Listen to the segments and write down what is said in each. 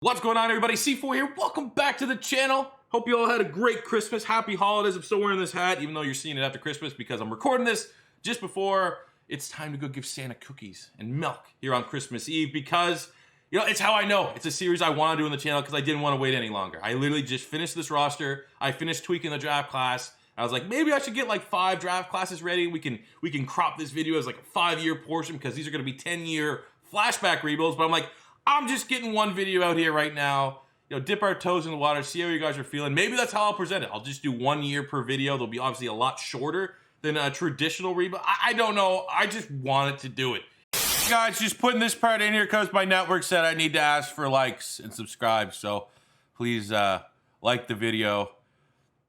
What's going on, everybody? C4 here. Welcome back to the channel. Hope you all had a great Christmas. Happy holidays. I'm still wearing this hat, even though you're seeing it after Christmas, because I'm recording this just before it's time to go give Santa cookies and milk here on Christmas Eve, because, you know, it's how I know it's a series I want to do on the channel, because I didn't want to wait any longer. I literally just finished this roster. I finished tweaking the draft class. I was like, maybe I should get like 5 draft classes ready. We can crop this video as like a 5-year portion, because these are going to be 10-year flashback rebuilds. But I'm like, I'm just getting one video out here right now, you know, dip our toes in the water, see how you guys are feeling. Maybe that's how I'll present it. I'll just do 1 year per video. They'll be obviously a lot shorter than a traditional rebuild. I don't know. I just wanted to do it. Guys, just putting this part in here because my network said I need to ask for likes and subscribe. So please like the video.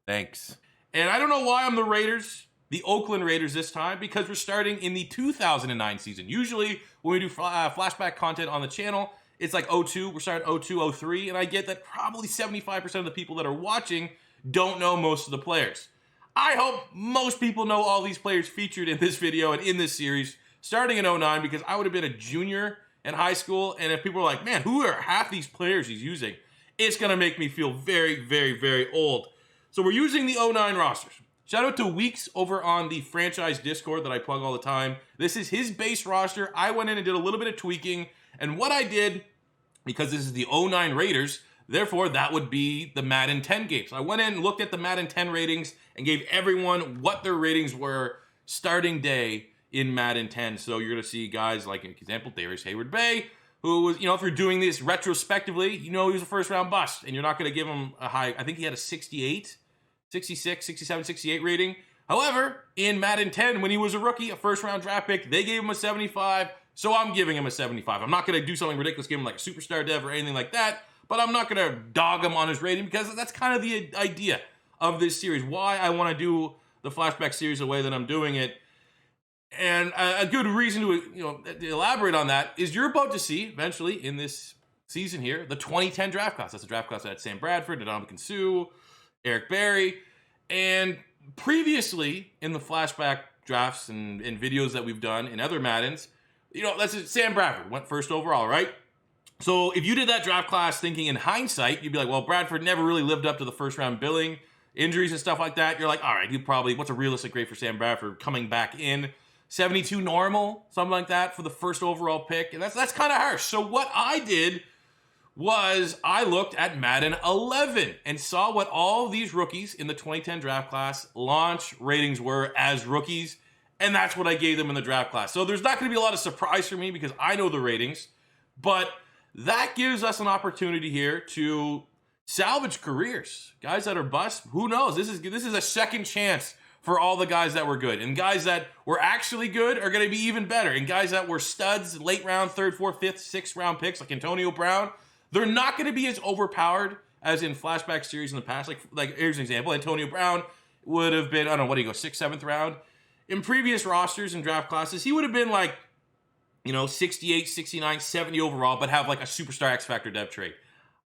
Thanks. And I don't know why I'm the Oakland Raiders this time, because we're starting in the 2009 season. Usually when we do flashback content on the channel, it's like 02, we're starting 02, 03, and I get that probably 75% of the people that are watching don't know most of the players. I hope most people know all these players featured in this video and in this series, starting in 09, because I would have been a junior in high school, and if people are like, man, who are half these players he's using? It's gonna make me feel very, very, very old. So we're using the 09 rosters. Shout out to Weeks over on the Franchise Discord that I plug all the time. This is his base roster. I went in and did a little bit of tweaking, and what I did, because this is the 09 Raiders, therefore that would be the Madden 10 games. I went in, looked at the Madden 10 ratings, and gave everyone what their ratings were starting day in Madden 10. So you're going to see guys like, for example, Darius Hayward-Bay, who was, you know, if you're doing this retrospectively, you know he was a first-round bust, and you're not going to give him a high. I think he had a 68, 66, 67, 68 rating. However, in Madden 10, when he was a rookie, a first-round draft pick, they gave him a 75, so I'm giving him a 75. I'm not going to do something ridiculous, give him like a superstar dev or anything like that, but I'm not going to dog him on his rating, because that's kind of the idea of this series, why I want to do the flashback series the way that I'm doing it. And a good reason to, you know, to elaborate on that is you're about to see eventually in this season here the 2010 draft class. That's the draft class that had Sam Bradford, Ndamukong Suh, Eric Berry, and previously in the flashback drafts and videos that we've done in other Maddens, you know, that's Sam Bradford went first overall, right? So if you did that draft class thinking in hindsight, you'd be like, well, Bradford never really lived up to the first round billing, injuries and stuff like that. You're like, all right, you probably, what's a realistic grade for Sam Bradford coming back in? 72 normal, something like that for the first overall pick. And that's kind of harsh. So what I did was I looked at Madden 11 and saw what all these rookies in the 2010 draft class launch ratings were as rookies. And that's what I gave them in the draft class. So there's not going to be a lot of surprise for me because I know the ratings, but that gives us an opportunity here to salvage careers. Guys that are bust, who knows? This is a second chance for all the guys that were good. And guys that were actually good are going to be even better. And guys that were studs, late round, 3rd, 4th, 5th, 6th round picks like Antonio Brown, they're not going to be as overpowered as in flashback series in the past. Like here's an example. Antonio Brown would have been, I don't know, what do you go, 6th, 7th round? In previous rosters and draft classes, he would have been like, you know, 68, 69, 70 overall, but have like a superstar X Factor dev trait.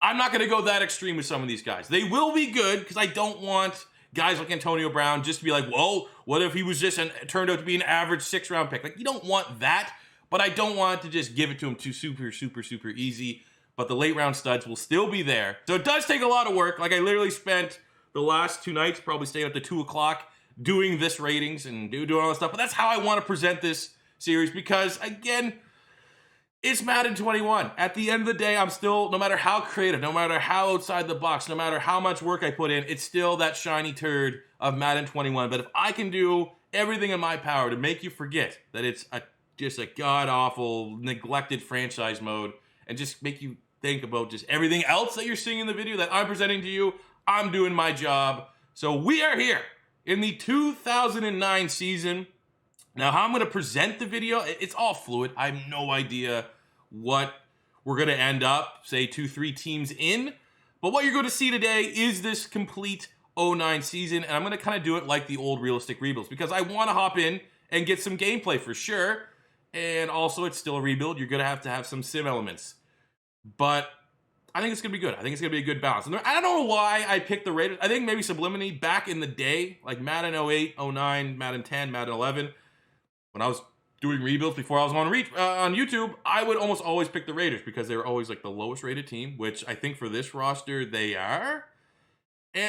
I'm not going to go that extreme with some of these guys. They will be good because I don't want guys like Antonio Brown just to be like, whoa, what if he was just turned out to be an average 6th round pick? Like, you don't want that, but I don't want to just give it to him too super, super, super easy. But the late round studs will still be there. So it does take a lot of work. Like, I literally spent the last 2 nights probably staying up to 2 o'clock doing this ratings and doing all this stuff. But that's how I want to present this series, because again, it's Madden 21. At the end of the day, I'm still, no matter how creative, no matter how outside the box, no matter how much work I put in, it's still that shiny turd of Madden 21. But if I can do everything in my power to make you forget that it's just a god-awful, neglected franchise mode, and just make you think about just everything else that you're seeing in the video that I'm presenting to you, I'm doing my job. So we are here in the 2009 season. Now, how I'm going to present the video, it's all fluid. I have no idea what we're going to end up, say, 2-3 teams in. But what you're going to see today is this complete 09 season, and I'm going to kind of do it like the old realistic rebuilds, because I want to hop in and get some gameplay for sure. And also, it's still a rebuild. You're going to have some sim elements. But I think it's going to be good. I think it's going to be a good balance. And I don't know why I picked the Raiders. I think maybe subliminally back in the day, like Madden 08, 09, Madden 10, Madden 11, when I was doing rebuilds before I was on YouTube, I would almost always pick the Raiders because they were always like the lowest rated team, which I think for this roster they are.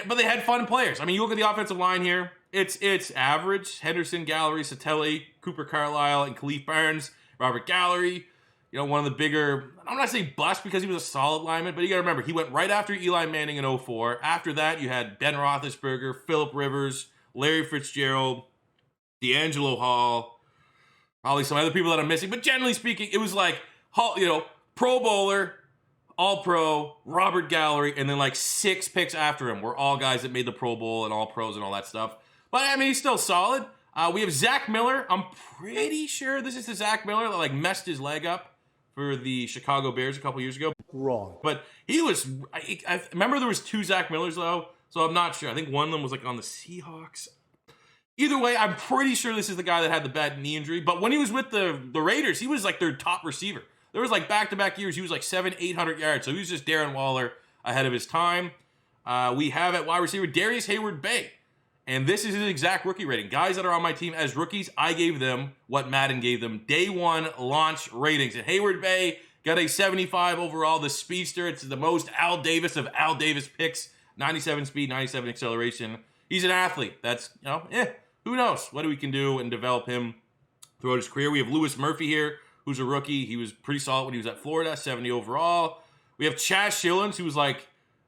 But they had fun players. I mean, you look at the offensive line here, it's average. Henderson, Gallery, Satelli, Cooper Carlisle, and Khalif Barnes. Robert Gallery, you know, one of the bigger, I'm not saying bust because he was a solid lineman, but you got to remember, he went right after Eli Manning in 04. After that, you had Ben Roethlisberger, Phillip Rivers, Larry Fitzgerald, D'Angelo Hall, probably some other people that I'm missing. But generally speaking, it was like, you know, Pro Bowler, All-Pro, Robert Gallery, and then like 6 picks after him were all guys that made the Pro Bowl and All-Pros and all that stuff. But, I mean, he's still solid. We have Zach Miller. I'm pretty sure this is the Zach Miller that like messed his leg up for the Chicago Bears a couple years ago. Wrong. But he was, I remember there was 2 Zach Millers though, so I'm not sure. I think one of them was like on the Seahawks. Either way, I'm pretty sure this is the guy that had the bad knee injury. But when he was with the Raiders, he was like their top receiver. There was like back-to-back years, he was like 700-800 yards. So he was just Darren Waller ahead of his time. We have at wide receiver, Darius Hayward-Bay. And this is his exact rookie rating. Guys that are on my team as rookies, I gave them what Madden gave them. Day 1 launch ratings. And Hayward-Bay got a 75 overall. The speedster, it's the most Al Davis of Al Davis picks. 97 speed, 97 acceleration. He's an athlete. That's, you know, who knows what we can do and develop him throughout his career. We have Lewis Murphy here, who's a rookie. He was pretty solid when he was at Florida, 70 overall. We have Chaz Schillens, who was like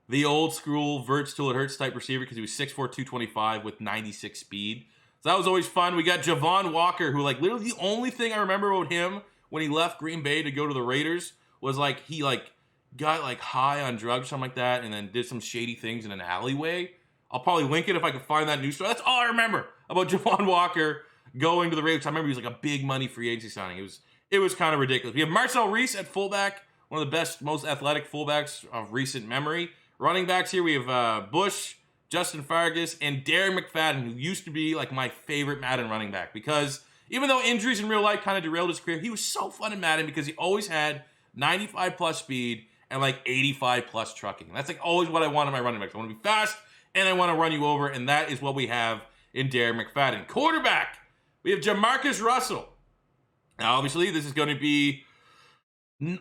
the old school verts till it hurts type receiver because he was 6'4", 225 with 96 speed. So that was always fun. We got Javon Walker, who like literally the only thing I remember about him when he left Green Bay to go to the Raiders was like he like got like high on drugs or something like that and then did some shady things in an alleyway. I'll probably link it if I can find that news story. That's all I remember about Javon Walker going to the Raiders. I remember he was like a big money free agency signing. It was kind of ridiculous. We have Marcel Reese at fullback, one of the best, most athletic fullbacks of recent memory. Running backs here, we have Bush, Justin Fargas, and Darren McFadden, who used to be like my favorite Madden running back because even though injuries in real life kind of derailed his career, he was so fun in Madden because he always had 95 plus speed and like 85 plus trucking. That's like always what I want in my running backs. I want to be fast and I want to run you over, and that is what we have in Darren McFadden. Quarterback, we have JaMarcus Russell. Now, obviously, this is going to be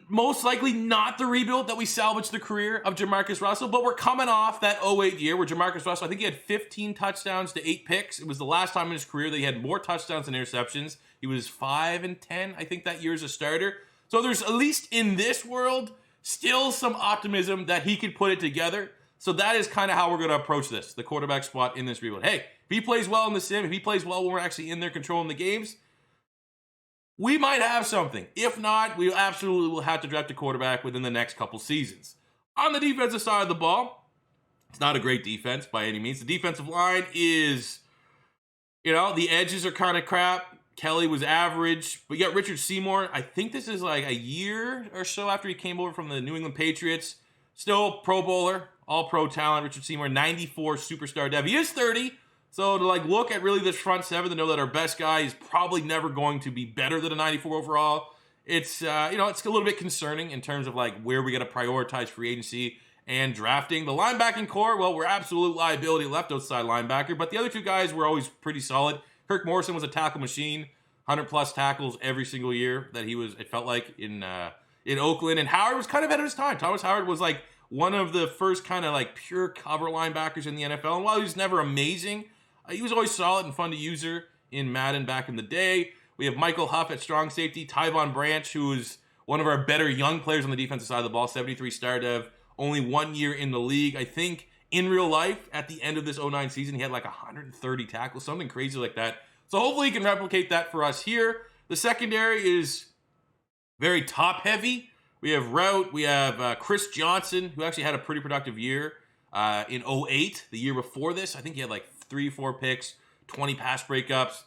most likely not the rebuild that we salvaged the career of JaMarcus Russell, but we're coming off that 08 year where JaMarcus Russell, I think he had 15 touchdowns to 8 picks. It was the last time in his career that he had more touchdowns than interceptions. He was 5-10, I think, that year as a starter. So there's, at least in this world, still some optimism that he could put it together. So that is kind of how we're going to approach this, the quarterback spot in this rebuild. Hey, if he plays well in the sim, if he plays well when we're actually in there controlling the games, we might have something. If not, we absolutely will have to draft a quarterback within the next couple seasons. On the defensive side of the ball, it's not a great defense by any means. The defensive line is, you know, the edges are kind of crap. Kelly was average. We got Richard Seymour. I think this is like a year or so after he came over from the New England Patriots. Still Pro Bowler, all-pro talent. Richard Seymour, 94 superstar dev. He is 30. So to like look at really this front seven to know that our best guy is probably never going to be better than a 94 overall, it's you know, it's a little bit concerning in terms of like where we got to prioritize free agency and drafting. The linebacking core, well, we're absolute liability left outside linebacker, but the other 2 guys were always pretty solid. Kirk Morrison was a tackle machine, 100 plus tackles every single year that he was. It felt like in Oakland, and Howard was kind of ahead of his time. Thomas Howard was like one of the first kind of like pure cover linebackers in the NFL, and while he was never amazing, he was always solid and fun to use her in Madden back in the day. We have Michael Huff at strong safety. Tyvon Branch, who is one of our better young players on the defensive side of the ball, 73 star dev, only 1 year in the league. I think in real life, at the end of this 09 season, he had like 130 tackles, something crazy like that. So hopefully he can replicate that for us here. The secondary is very top heavy. We have Route. We have Chris Johnson, who actually had a pretty productive year in 08, the year before this. I think he had like 3-4 picks, 20 pass breakups.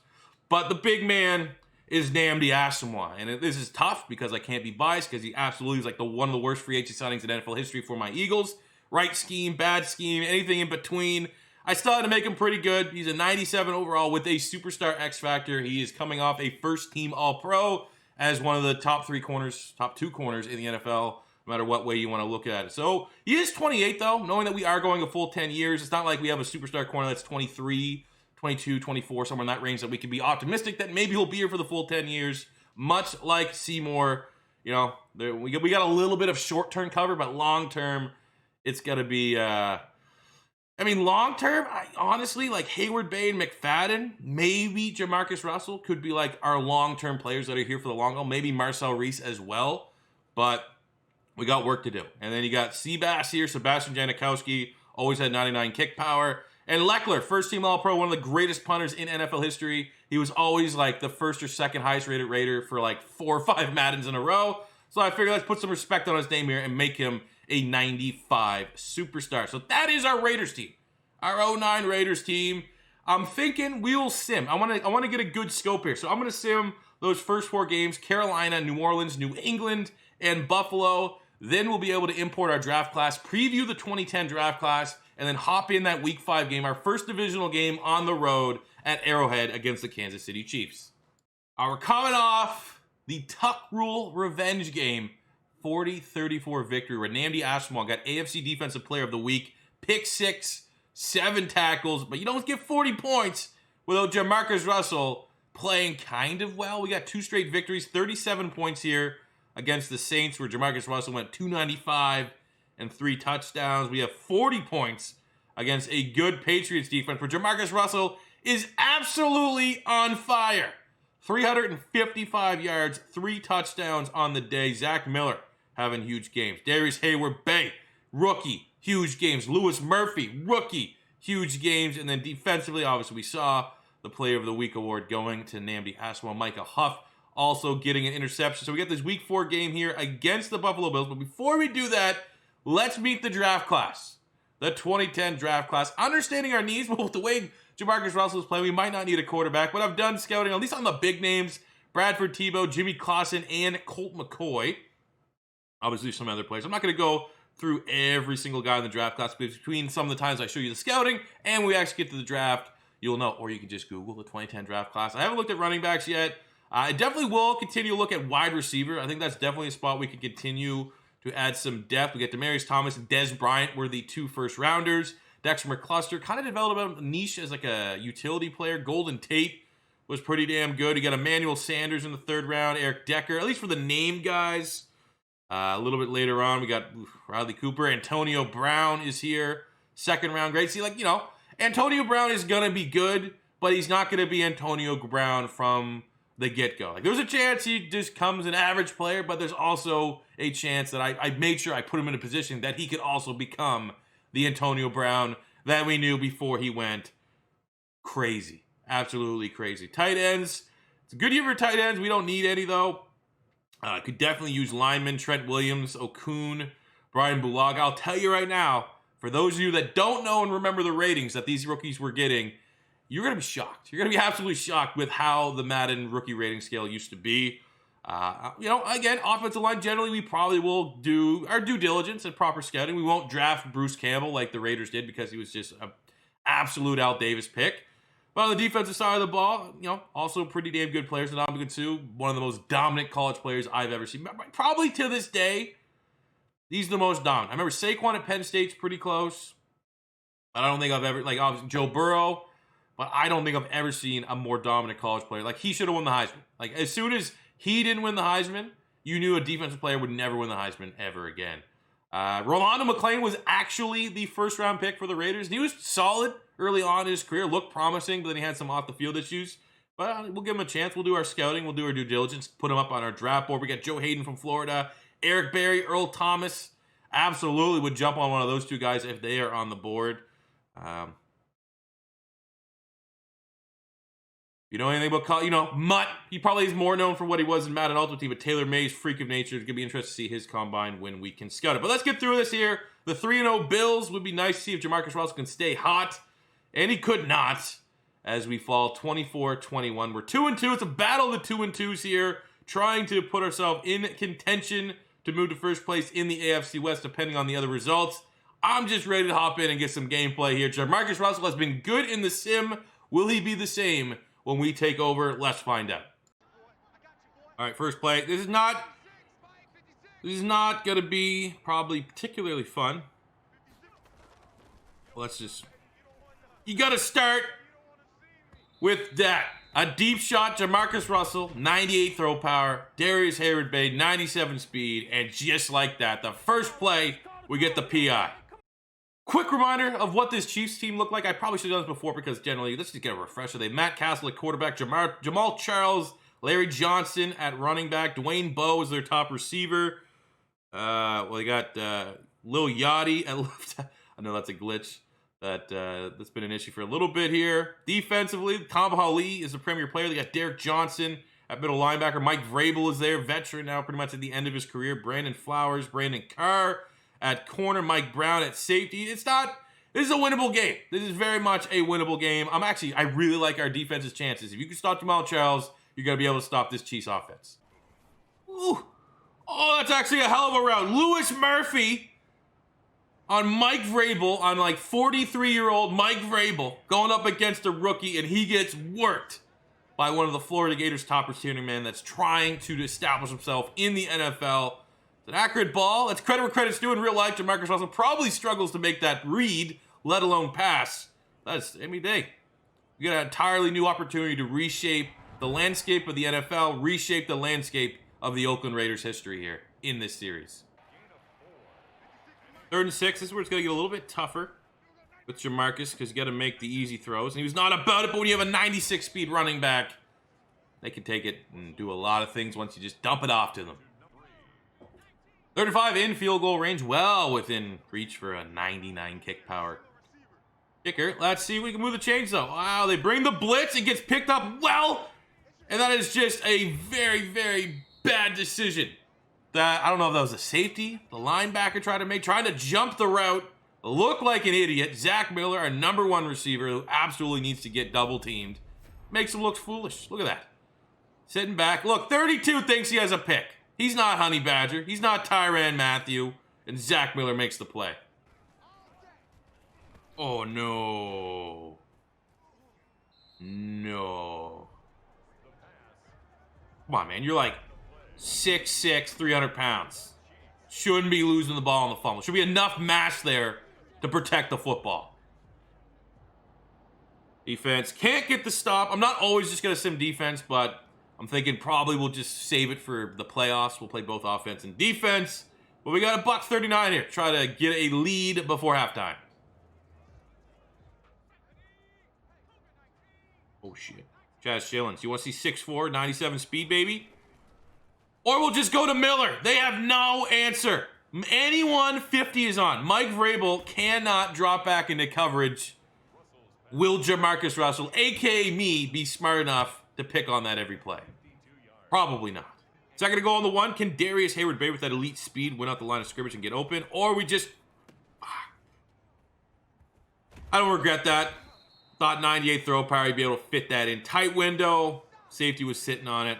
But the big man is Nnamdi Asomugha. And this is tough because I can't be biased because he absolutely is like one of the worst free agent signings in NFL history for my Eagles. Right scheme, bad scheme, anything in between. I still had to make him pretty good. He's a 97 overall with a superstar X factor. He is coming off a first team All-Pro as one of the top 2 corners in the NFL, no matter what way you want to look at it. So he is 28 though, knowing that we are going a full 10 years. It's not like we have a superstar corner that's 23, 22, 24, somewhere in that range that we can be optimistic that maybe he'll be here for the full 10 years. much like Seymour. You know, we got a little bit of short-term cover, but long-term, it's got to be... I mean, long-term, honestly, like Hayward Bay and McFadden, maybe JaMarcus Russell could be like our long-term players that are here for the long haul. Maybe Marcel Reese as well, but we got work to do. And then you got Seabass here, Sebastian Janikowski, always had 99 kick power. And Leckler, first-team All-Pro, one of the greatest punters in NFL history. He was always like the first or second highest-rated Raider for like 4 or 5 Maddens in a row. So I figured let's put some respect on his name here and make him a 95 superstar. So that is our Raiders team, our 09 Raiders team. I'm thinking we will sim. I want to get a good scope here. So I'm going to sim those first 4 games: Carolina, New Orleans, New England, and Buffalo. Then we'll be able to import our draft class, preview the 2010 draft class, and then hop in that Week 5 game, our first divisional game on the road at Arrowhead against the Kansas City Chiefs. We're coming off the Tuck Rule revenge game, 40-34 victory, where Nnamdi Asomugha got AFC Defensive Player of the Week, pick 6, 7 tackles, but you don't get 40 points without JaMarcus Russell playing kind of well. We got 2 straight victories, 37 points here against the Saints, where JaMarcus Russell went 295 and 3 touchdowns. We have 40 points against a good Patriots defense, where JaMarcus Russell is absolutely on fire. 355 yards, 3 touchdowns on the day. Zach Miller having huge games. Darius Hayward Bay, rookie, huge games. Lewis Murphy, rookie, huge games. And then defensively, obviously, we saw the Player of the Week award going to Nnamdi Asomugha. Micah Huff also getting an interception. So we got this Week 4 game here against the Buffalo Bills. But before we do that, let's meet the draft class, the 2010 draft class. Understanding our needs, but with the way JaMarcus Russell is playing, we might not need a quarterback. But I've done scouting, at least on the big names: Bradford Tebow, Jimmy Clausen, and Colt McCoy. Obviously, some other players. I'm not going to go through every single guy in the draft class, but between some of the times I show you the scouting and we actually get to the draft, you'll know. Or you can just Google the 2010 draft class. I haven't looked at running backs yet. I definitely will continue to look at wide receiver. I think that's definitely a spot we can continue to add some depth. We get Demaryius Thomas and Des Bryant were the 2 first-rounders. Dexter McCluster kind of developed a niche as like a utility player. Golden Tate was pretty damn good. You got Emmanuel Sanders in the 3rd round. Eric Decker, at least for the name guys. A little bit later on, we got Riley Cooper. Antonio Brown is here. 2nd round grade. See, like, you know, Antonio Brown is going to be good, but he's not going to be Antonio Brown from the get-go. Like, there's a chance he just comes an average player, but there's also a chance that I made sure I put him in a position that he could also become the Antonio Brown that we knew before he went crazy. Absolutely crazy. Tight ends. It's a good year for tight ends. We don't need any, though. Could definitely use linemen: Trent Williams, Okun, Brian Bulaga. I'll tell you right now, for those of you that don't know and remember the ratings that these rookies were getting, you're going to be shocked. You're going to be absolutely shocked with how the Madden rookie rating scale used to be. You know, again, offensive line, generally, we probably will do our due diligence and proper scouting. We won't draft Bruce Campbell like the Raiders did because he was just an absolute Al Davis pick. But on the defensive side of the ball, you know, also pretty damn good players. Ndamukong Suh, one of the most dominant college players I've ever seen. Probably to this day, he's the most dominant. I remember Saquon at Penn State's pretty close. But I don't think I've ever, like, obviously Joe Burrow, but I don't think I've ever seen a more dominant college player. Like, he should have won the Heisman. Like, as soon as he didn't win the Heisman, you knew a defensive player would never win the Heisman ever again. Rolando Mclean was actually the 1st-round pick for the Raiders. And he was solid early on in his career, looked promising, but then he had some off-the-field issues. But we'll give him a chance. We'll do our scouting. We'll do our due diligence, put him up on our draft board. We got Joe Hayden from Florida, Eric Berry, Earl Thomas. Absolutely would jump on one of those 2 guys if they are on the board. You know anything about, you know, Mutt? He probably is more known for what he was in Madden Ultimate Team, but Taylor May's freak of nature. It's going to be interesting to see his combine when we can scout it. But let's get through this here. The 3-0 Bills would be nice to see if JaMarcus Russell can stay hot. And he could not, as we fall 24-21. We're 2-2. It's a battle of the 2-2s here, trying to put ourselves in contention to move to first place in the AFC West, depending on the other results. I'm just ready to hop in and get some gameplay here. JaMarcus Russell has been good in the sim. Will he be the same when we take over? Let's find out. All right, first play. This is not going to be probably particularly fun. Let's just... You got to start with that. A deep shot, JaMarcus Russell, 98 throw power. Darius Hayward-Bay, 97 speed. And just like that, the first play, we get the PI. Quick reminder of what this Chiefs team looked like. I probably should have done this before because generally, let's just get a refresher. They have Matt Castle at quarterback, Jamal Charles, Larry Johnson at running back, Dwayne Bowe is their top receiver. Well, they got Lil Yachty at left. I know that's a glitch. That's been an issue for a little bit here. Defensively, Tom Hawley is the premier player. They got Derek Johnson at middle linebacker. Mike Vrabel is there, veteran now, pretty much at the end of his career. Brandon Flowers, Brandon Carr at corner, Mike Brown at safety. This is a winnable game. This is very much a winnable game. I really like our defense's chances. If you can stop Jamal Charles, you're going to be able to stop this Chiefs offense. Ooh. Oh, that's actually a hell of a route. Lewis Murphy on Mike Vrabel, on like 43-year-old Mike Vrabel, going up against a rookie, and he gets worked by one of the Florida Gators' top receiving men that's trying to establish himself in the NFL. It's an accurate ball. That's credit where credit's due in real life. JaMarcus Russell probably struggles to make that read, let alone pass. That's every day. You got an entirely new opportunity to reshape the landscape of the NFL, reshape the landscape of the Oakland Raiders' history here in this series. 3rd and 6. This is where it's going to get a little bit tougher with JaMarcus because you got to make the easy throws. And he was not about it, but when you have a 96 speed running back, they can take it and do a lot of things once you just dump it off to them. 35 in field goal range, well within reach for a 99 kick power kicker. Let's see if we can move the chains though. Wow, they bring the blitz. It gets picked up well. And that is just a very, very bad decision. I don't know if that was a safety. The linebacker trying to jump the route. Look like an idiot. Zach Miller, our #1 receiver, who absolutely needs to get double teamed. Makes him look foolish. Look at that. Sitting back. Look, 32 thinks he has a pick. He's not Honey Badger. He's not Tyrann Mathieu. And Zach Miller makes the play. Oh, no. No. Come on, man. You're like 6'6", 300 pounds. Shouldn't be losing the ball on the fumble. Should be enough mass there to protect the football. Defense can't get the stop. I'm not always just going to sim defense, but I'm thinking probably we'll just save it for the playoffs. We'll play both offense and defense. But we got a $139 here. Try to get a lead before halftime. Oh, shit. Chaz Shillings. You want to see 6'4", 97 speed, baby? Or we'll just go to Miller. They have no answer. Anyone 50 is on. Mike Vrabel cannot drop back into coverage. Will JaMarcus Russell, a.k.a. me, be smart enough to pick on that every play? Probably not. Second to go on the 1. Can Darius Hayward-Bay with that elite speed win out the line of scrimmage and get open? Or we just... I don't regret that. Thought 98 throw power, he'd be able to fit that in. Tight window. Safety was sitting on it.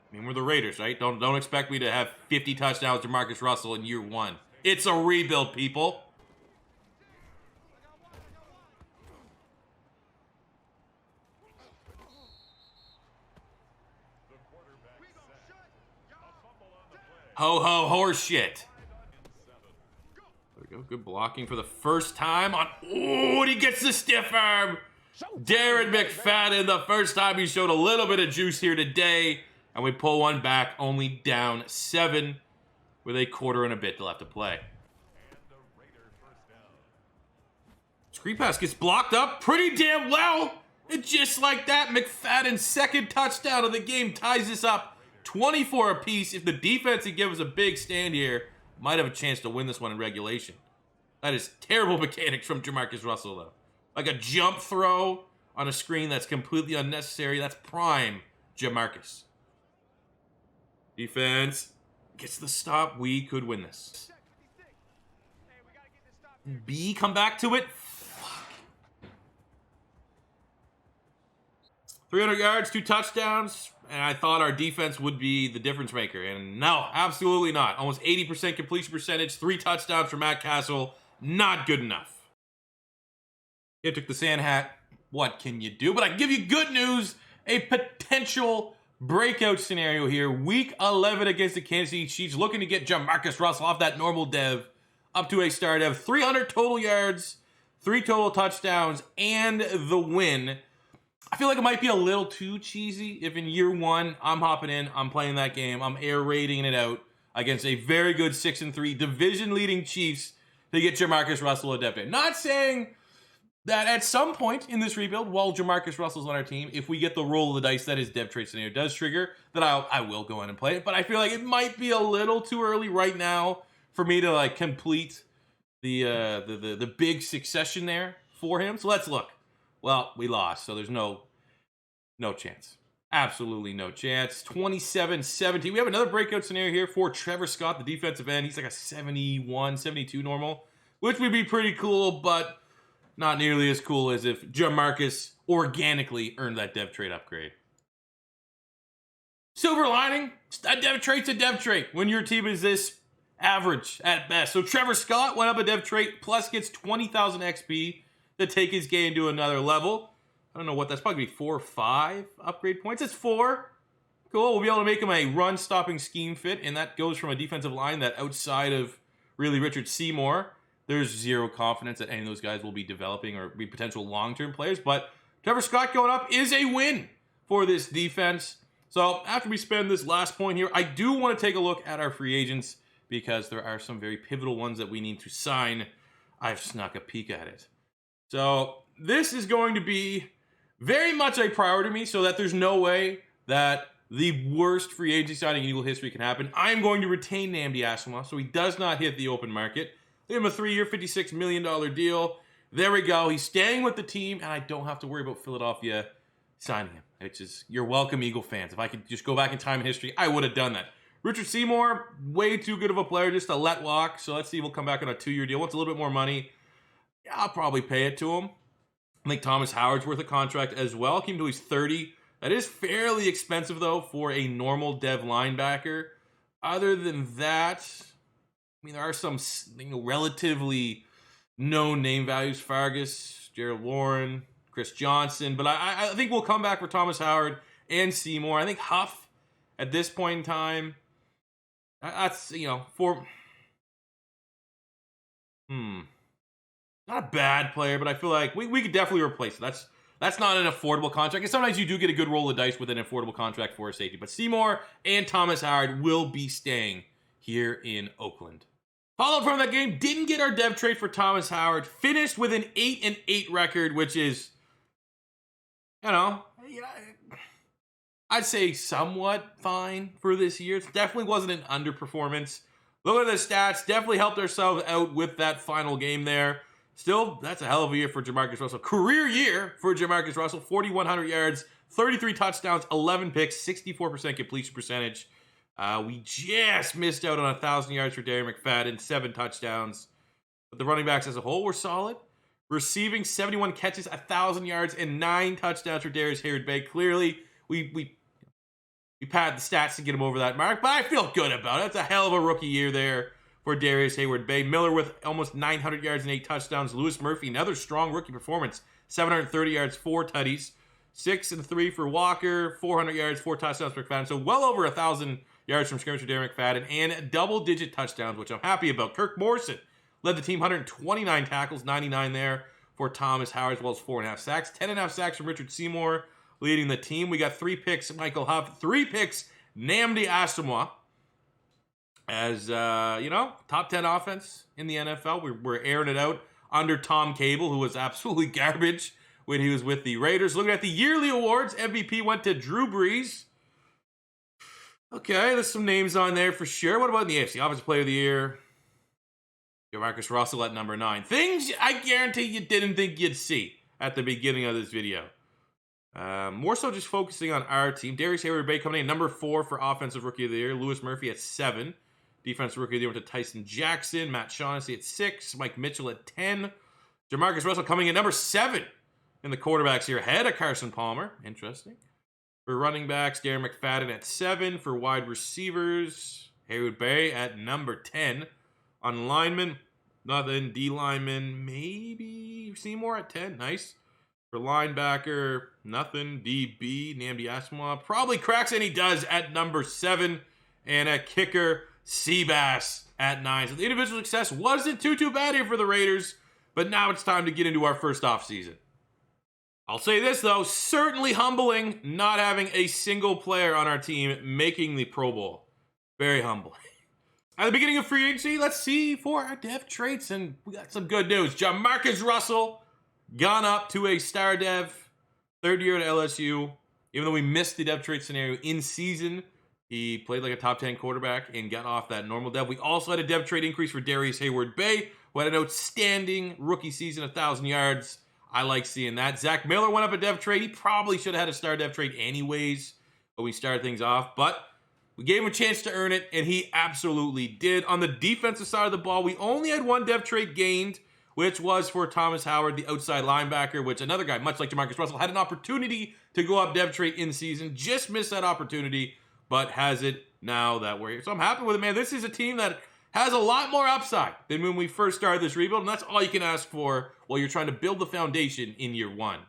I mean, we're the Raiders, right? Don't expect me to have 50 touchdowns to JaMarcus Russell in year 1. It's a rebuild, people. Ho, ho, horse shit. There we go. Good blocking for the first time on... Oh, and he gets the stiff arm. Darren McFadden, the first time he showed a little bit of juice here today. And we pull one back, only down 7 with a quarter and a bit to have to play. Screen pass gets blocked up pretty damn well. And just like that, McFadden's second touchdown of the game ties this up 24 apiece. If the defense can give us a big stand here, might have a chance to win this one in regulation. That is terrible mechanics from JaMarcus Russell, though. Like a jump throw on a screen that's completely unnecessary. That's prime JaMarcus. Defense gets the stop. We could win this. B, come back to it. Fuck. 300 yards, 2 touchdowns. And I thought our defense would be the difference maker. And no, absolutely not. Almost 80% completion percentage. 3 touchdowns for Matt Castle. Not good enough. It took the sand hat. What can you do? But I can give you good news. A potential breakout scenario here. Week 11 against the Kansas City Chiefs. Looking to get JaMarcus Russell off that normal dev up to a star dev. 300 total yards, 3 total touchdowns, and the win. I feel like it might be a little too cheesy if in year one, I'm hopping in, I'm playing that game, I'm air raiding it out against a very good 6-3 division-leading Chiefs to get JaMarcus Russell a dev trade. Not saying that at some point in this rebuild, while JaMarcus Russell's on our team, if we get the roll of the dice that his dev trade scenario does trigger, then I will go in and play it. But I feel like it might be a little too early right now for me to like complete the big succession there for him. So let's look. Well, we lost, so there's no chance. Absolutely no chance. 27-17. We have another breakout scenario here for Trevor Scott, the defensive end. He's like a 71, 72 normal, which would be pretty cool, but not nearly as cool as if JaMarcus organically earned that dev trade upgrade. Silver lining, a dev trade's a dev trade when your team is this average at best. So Trevor Scott went up a dev trade, plus gets 20,000 XP to take his game to another level. I don't know what that's probably be 4 or 5 upgrade points. It's 4. Cool. We'll be able to make him a run-stopping scheme fit, and that goes from a defensive line that outside of really Richard Seymour, there's zero confidence that any of those guys will be developing or be potential long-term players. But Trevor Scott going up is a win for this defense. So after we spend this last point here, I do want to take a look at our free agents because there are some very pivotal ones that we need to sign. I've snuck a peek at it. So this is going to be very much a priority to me so that there's no way that the worst free agency signing in Eagle history can happen. I'm going to retain Nnamdi Asomugha so he does not hit the open market. Give him a 3-year, $56 million deal. There we go. He's staying with the team, and I don't have to worry about Philadelphia signing him, which is, you're welcome, Eagle fans. If I could just go back in time in history, I would have done that. Richard Seymour, way too good of a player just to let walk. So let's see, we'll come back on a 2-year deal. Wants a little bit more money. Yeah, I'll probably pay it to him. I think Thomas Howard's worth a contract as well. Came to he's 30. That is fairly expensive, though, for a normal dev linebacker. Other than that, I mean, there are some relatively known name values. Fargus, Gerald Warren, Chris Johnson. But I think we'll come back for Thomas Howard and Seymour. I think Huff, at this point in time, that's, for... Not a bad player, but I feel like we could definitely replace it. That's not an affordable contract. And sometimes you do get a good roll of dice with an affordable contract for a safety. But Seymour and Thomas Howard will be staying here in Oakland. Followed from that game, didn't get our dev trade for Thomas Howard. Finished with an 8-8 record, which is, I'd say somewhat fine for this year. It definitely wasn't an underperformance. Look at the stats. Definitely helped ourselves out with that final game there. Still, that's a hell of a year for JaMarcus Russell. Career year for JaMarcus Russell. 4,100 yards, 33 touchdowns, 11 picks, 64% completion percentage. We just missed out on 1,000 yards for Darren McFadden, 7 touchdowns. But the running backs as a whole were solid. Receiving 71 catches, 1,000 yards, and 9 touchdowns for Darius Hayward-Bay. Clearly, we pad the stats to get him over that mark, but I feel good about it. It's a hell of a rookie year there for Darius Hayward-Bay. Miller with almost 900 yards and 8 touchdowns. Lewis Murphy, another strong rookie performance. 730 yards, 4 tutties. 6-3 for Walker. 400 yards, 4 touchdowns for McFadden. So well over 1,000 yards from scrimmage for Darren McFadden. And double-digit touchdowns, which I'm happy about. Kirk Morrison led the team, 129 tackles, 99 there for Thomas Howard, as well as 4.5 sacks. 10.5 sacks from Richard Seymour leading the team. We got 3 picks, Michael Huff. 3 picks, Nnamdi Asomugha. As, top 10 offense in the NFL. We're airing it out under Tom Cable, who was absolutely garbage when he was with the Raiders. Looking at the yearly awards, MVP went to Drew Brees. Okay, there's some names on there for sure. What about in the AFC? Offensive Player of the Year, JaMarcus Russell at number 9. Things I guarantee you didn't think you'd see at the beginning of this video. More so just focusing on our team. Darius Hayward-Bay coming in at number 4 for Offensive Rookie of the Year. Lewis Murphy at 7. Defensive Rookie of the Year went to Tyson Jackson. Matt Shaughnessy at 6. Mike Mitchell at 10. JaMarcus Russell coming in number 7 in the quarterbacks here, ahead of Carson Palmer. Interesting. For running backs, Darren McFadden at 7. For wide receivers, Hayward-Bay at number 10. On linemen, nothing. D lineman, maybe Seymour at 10. Nice. For linebacker, nothing. DB, Nnamdi Asomugha probably cracks, and he does at number 7. And at kicker, Seabass at 9. So the individual success wasn't too bad here for the Raiders, but now it's time to get into our first offseason. I'll say this, though, certainly humbling not having a single player on our team making the Pro Bowl. Very humbling. At the beginning of free agency, let's see for our dev traits, and we got some good news. JaMarcus Russell gone up to a star dev, third year at LSU. Even though we missed the dev trait scenario in season, he played like a top 10 quarterback and got off that normal dev. We also had a dev trait increase for Darius Hayward-Bay, who had an outstanding rookie season, 1,000 yards. I like seeing that. Zach Miller went up a dev trade. He probably should have had a star dev trade anyways, but we started things off. But we gave him a chance to earn it, and he absolutely did. On the defensive side of the ball, we only had one dev trade gained, which was for Thomas Howard, the outside linebacker, which another guy, much like JaMarcus Russell, had an opportunity to go up dev trade in season. Just missed that opportunity, but has it now that we're here. So I'm happy with it, man. This is a team that has a lot more upside than when we first started this rebuild, and that's all you can ask for while you're trying to build the foundation in year one.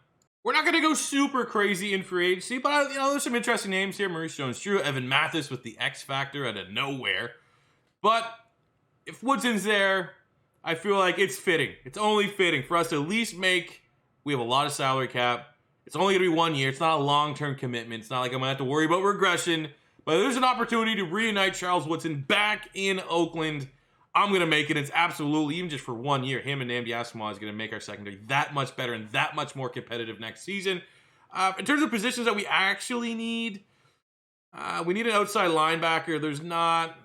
We're not going to go super crazy in free agency, but there's some interesting names here. Maurice Jones-Drew, Evan Mathis with the X factor out of nowhere. But if Woodson's there, I feel like it's fitting. It's only fitting for us to at least we have a lot of salary cap. It's only going to be 1 year. It's not a long-term commitment. It's not like I'm going to have to worry about regression. But there's an opportunity to reunite Charles Woodson back in Oakland. I'm going to make it. It's absolutely, even just for 1 year, him and Namdi Asamoah is going to make our secondary that much better and that much more competitive next season. In terms of positions that we actually need, we need an outside linebacker. There's not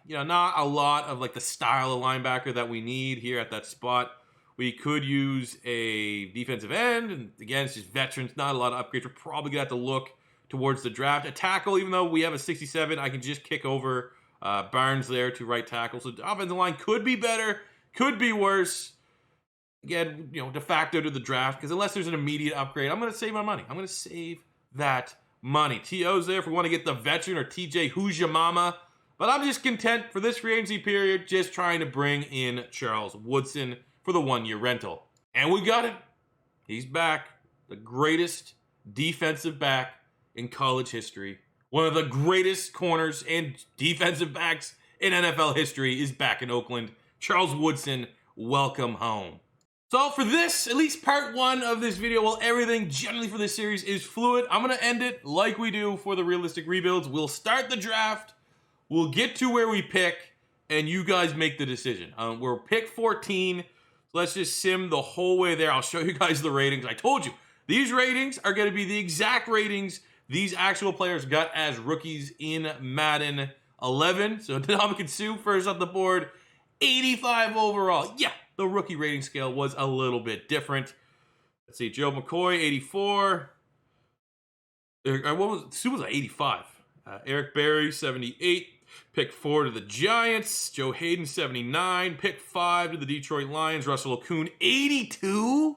a lot of like the style of linebacker that we need here at that spot. We could use a defensive end, and again, it's just veterans, not a lot of upgrades. We're probably going to have to look towards the draft. A tackle, even though we have a 67, I can just kick over Barnes there to right tackle. So the offensive line could be better, could be worse. Again, de facto to the draft, because unless there's an immediate upgrade, I'm going to save my money. I'm going to save that money. T.O.'s there if we want to get the veteran or TJ Who's Your Mama. But I'm just content for this free agency period, just trying to bring in Charles Woodson for the 1 year rental. And we got it. He's back. The greatest defensive back in college history. One of the greatest corners and defensive backs in NFL history is back in Oakland. Charles Woodson, welcome home. So for this, at least part one of this video, while everything generally for this series is fluid, I'm going to end it like we do for the realistic rebuilds. We'll start the draft. We'll get to where we pick, and you guys make the decision. We're pick 14. Let's just sim the whole way there. I'll show you guys the ratings. I told you, these ratings are going to be the exact ratings these actual players got as rookies in Madden 11. So Ndamukong Suh first on the board, 85 overall. Yeah, the rookie rating scale was a little bit different. Let's see, Joe McCoy, 84. Suh was 85. Eric Berry, 78. Pick 4 to the Giants. Joe Hayden, 79. Pick 5 to the Detroit Lions. Russell Okung, 82.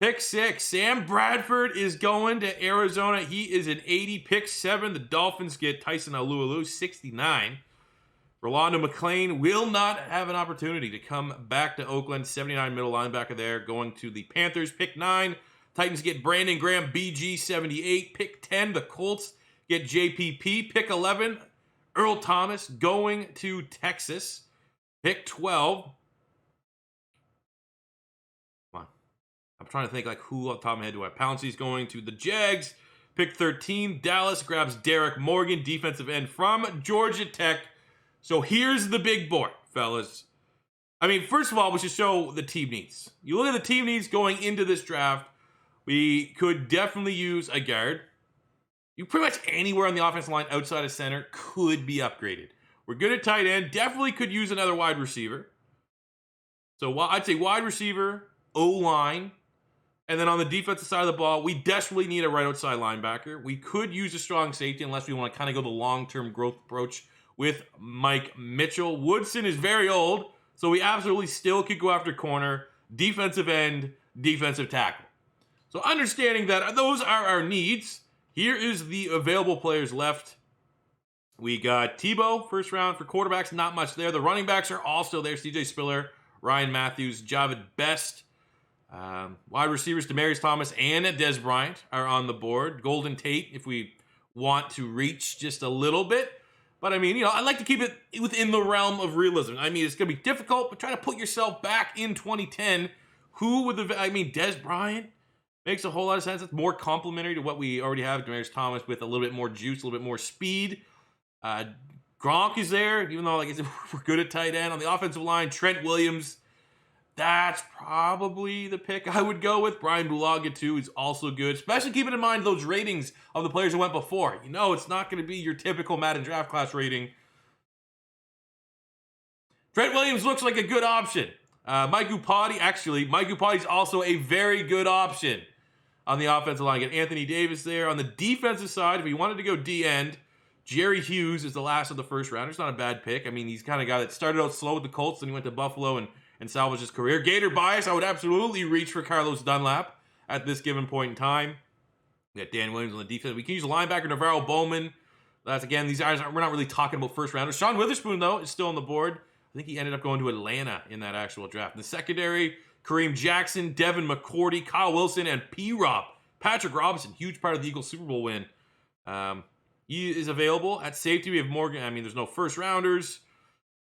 Pick 6, Sam Bradford is going to Arizona. He is an 80. Pick 7, the Dolphins get Tyson Alualu, 69. Rolando Mclean will not have an opportunity to come back to Oakland. 79 middle linebacker there, going to the Panthers. Pick 9, Titans get Brandon Graham, BG, 78. Pick 10, the Colts get JPP. Pick 11, Earl Thomas going to Texas. Pick 12. I'm trying to think like who off the top of my head do I have. Pouncey's going to the Jags. Pick 13, Dallas grabs Derek Morgan, defensive end from Georgia Tech. So here's the big board, fellas. First of all, we should show the team needs. You look at the team needs going into this draft. We could definitely use a guard. You pretty much anywhere on the offensive line outside of center could be upgraded. We're good at tight end. Definitely could use another wide receiver. So I'd say wide receiver, O-line. And then on the defensive side of the ball, we desperately need a right outside linebacker. We could use a strong safety unless we want to kind of go the long-term growth approach with Mike Mitchell. Woodson is very old, so we absolutely still could go after corner, defensive end, defensive tackle. So understanding that those are our needs, here is the available players left. We got Tebow, first round for quarterbacks, not much there. The running backs are also there. CJ Spiller, Ryan Matthews, Javid Best. Wide receivers, Demaryius Thomas and Dez Bryant are on the board. Golden Tate, if we want to reach just a little bit. But I like to keep it within the realm of realism. It's going to be difficult, but try to put yourself back in 2010. Who would Dez Bryant? Makes a whole lot of sense. It's more complementary to what we already have. Demaryius Thomas with a little bit more juice, a little bit more speed. Gronk is there, even though, like I said, we're good at tight end. On the offensive line, Trent Williams. That's probably the pick I would go with. Brian Bulaga, too, is also good, especially keeping in mind those ratings of the players who went before. You know, it's not going to be your typical Madden draft class rating. Trent Williams looks like a good option. Mike Upati is also a very good option on the offensive line. Get Anthony Davis there. On the defensive side, if he wanted to go D-end, Jerry Hughes is the last of the first round. It's not a bad pick. I mean, he's kind of guy that started out slow with the Colts, then he went to Buffalo and salvaged his career. Gator bias, I would absolutely reach for Carlos Dunlap at this given point in time. We got Dan Williams on the defense. We can use linebacker Navarro Bowman. That's, again, these guys, we're not really talking about first rounders. Sean Witherspoon, though, is still on the board. I think he ended up going to Atlanta in that actual draft. In the secondary, Kareem Jackson, Devin McCourty, Kyle Wilson, and P-Rob. Patrick Robinson, huge part of the Eagles Super Bowl win. He is available. At safety, we have Morgan. I mean, there's no first rounders.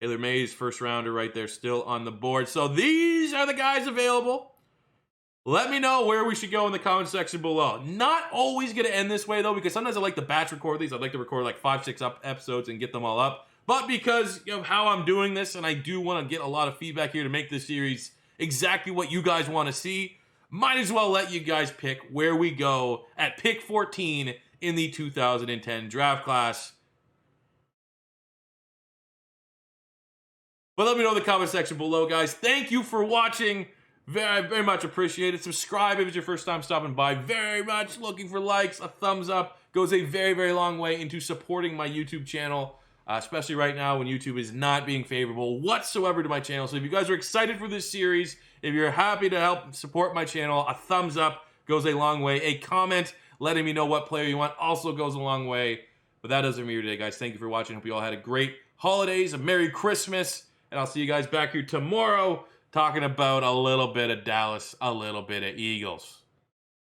Taylor Mays, first rounder right there, still on the board. So these are the guys available. Let me know where we should go in the comment section below. Not always going to end this way, though, because sometimes I like to batch record these. I'd like to record like 5-6 episodes and get them all up. But because of how I'm doing this, and I do want to get a lot of feedback here to make this series exactly what you guys want to see, might as well let you guys pick where we go at pick 14 in the 2010 draft class. But let me know in the comment section below, guys. Thank you for watching. Very, very much appreciated. Subscribe if it's your first time stopping by. Very much looking for likes. A thumbs up goes a very, very long way into supporting my YouTube channel, especially right now when YouTube is not being favorable whatsoever to my channel. So if you guys are excited for this series, if you're happy to help support my channel, a thumbs up goes a long way. A comment letting me know what player you want also goes a long way. But that does it for me today, guys. Thank you for watching. Hope you all had a great holidays, a Merry Christmas, and I'll see you guys back here tomorrow talking about a little bit of Dallas, a little bit of Eagles.